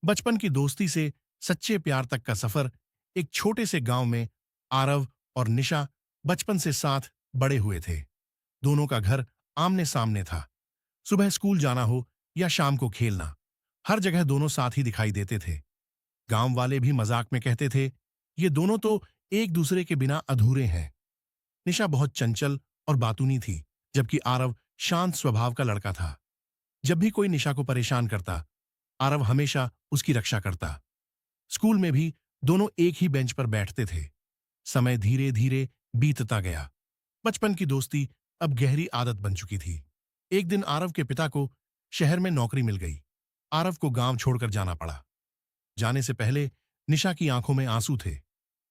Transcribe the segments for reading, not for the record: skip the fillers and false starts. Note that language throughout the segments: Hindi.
बचपन की दोस्ती से सच्चे प्यार तक का सफर एक छोटे से गांव में आरव और निशा बचपन से साथ बड़े हुए थे। दोनों का घर आमने सामने था। सुबह स्कूल जाना हो या शाम को खेलना, हर जगह दोनों साथ ही दिखाई देते थे। गांव वाले भी मजाक में कहते थे, ये दोनों तो एक दूसरे के बिना अधूरे हैं। निशा बहुत चंचल और बातूनी थी, जबकि आरव शांत स्वभाव का लड़का था। जब भी कोई निशा को परेशान करता, आरव हमेशा उसकी रक्षा करता। स्कूल में भी दोनों एक ही बेंच पर बैठते थे। समय धीरे धीरे बीतता गया। बचपन की दोस्ती अब गहरी आदत बन चुकी थी। एक दिन आरव के पिता को शहर में नौकरी मिल गई। आरव को गांव छोड़कर जाना पड़ा। जाने से पहले निशा की आंखों में आंसू थे।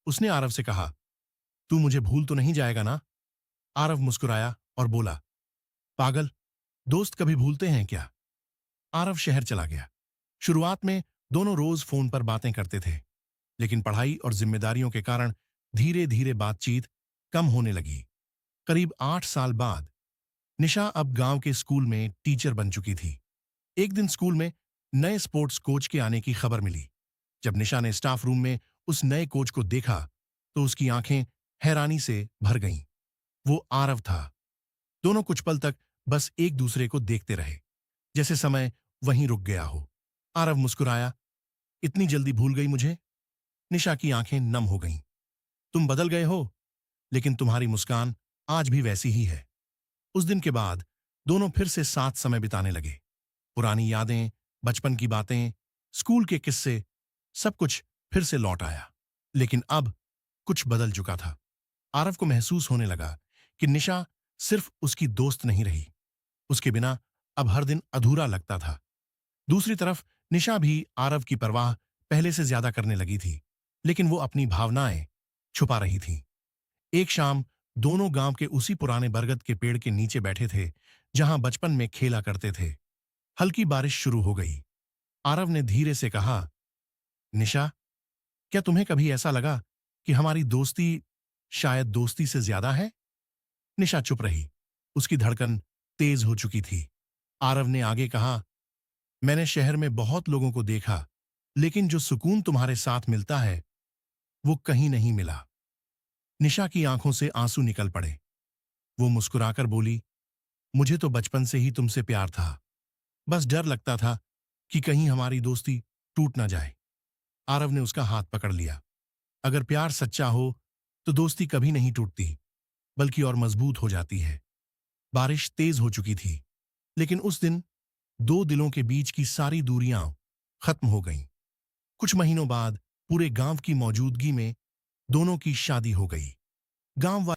उसने आरव से कहा, तू मुझे भूल तो नहीं जाएगा ना? आरव मुस्कुराया और बोला, पागल, दोस्त कभी भूलते हैं क्या? आरव शहर चला गया। शुरुआत में दोनों रोज फोन पर बातें करते थे, लेकिन पढ़ाई और जिम्मेदारियों के कारण धीरे धीरे बातचीत कम होने लगी। करीब 8 साल बाद निशा अब गांव के स्कूल में टीचर बन चुकी थी। एक दिन स्कूल में नए स्पोर्ट्स कोच के आने की खबर मिली। जब निशा ने स्टाफ रूम में उस नए कोच को देखा, तो उसकी आंखें हैरानी से भर गईं। वो आरव था। दोनों कुछ पल तक बस एक दूसरे को देखते रहे, जैसे समय वहीं रुक गया हो। आरव मुस्कुराया, इतनी जल्दी भूल गई मुझे? निशा की आंखें नम हो गईं। तुम बदल गए हो, लेकिन तुम्हारी मुस्कान आज भी वैसी ही है। उस दिन के बाद दोनों फिर से साथ समय बिताने लगे। पुरानी यादें, बचपन की बातें, स्कूल के किस्से, सब कुछ फिर से लौट आया। लेकिन अब कुछ बदल चुका था। आरव को महसूस होने लगा कि निशा सिर्फ उसकी दोस्त नहीं रही। उसके बिना अब हर दिन अधूरा लगता था। दूसरी तरफ निशा भी आरव की परवाह पहले से ज्यादा करने लगी थी, लेकिन वो अपनी भावनाएं छुपा रही थी। एक शाम दोनों गांव के उसी पुराने बरगद के पेड़ के नीचे बैठे थे, जहां बचपन में खेला करते थे। हल्की बारिश शुरू हो गई। आरव ने धीरे से कहा, निशा, क्या तुम्हें कभी ऐसा लगा कि हमारी दोस्ती शायद दोस्ती से ज्यादा है? निशा चुप रही। उसकी धड़कन तेज हो चुकी थी। आरव ने आगे कहा, मैंने शहर में बहुत लोगों को देखा, लेकिन जो सुकून तुम्हारे साथ मिलता है, वो कहीं नहीं मिला। निशा की आंखों से आंसू निकल पड़े। वो मुस्कुराकर बोली, मुझे तो बचपन से ही तुमसे प्यार था। बस डर लगता था कि कहीं हमारी दोस्ती टूट ना जाए। आरव ने उसका हाथ पकड़ लिया। अगर प्यार सच्चा हो तो दोस्ती कभी नहीं टूटती, बल्कि और मजबूत हो जाती है। बारिश तेज हो चुकी थी, लेकिन उस दिन दो दिलों के बीच की सारी दूरियां खत्म हो गईं। कुछ महीनों बाद पूरे गांव की मौजूदगी में दोनों की शादी हो गई। गांव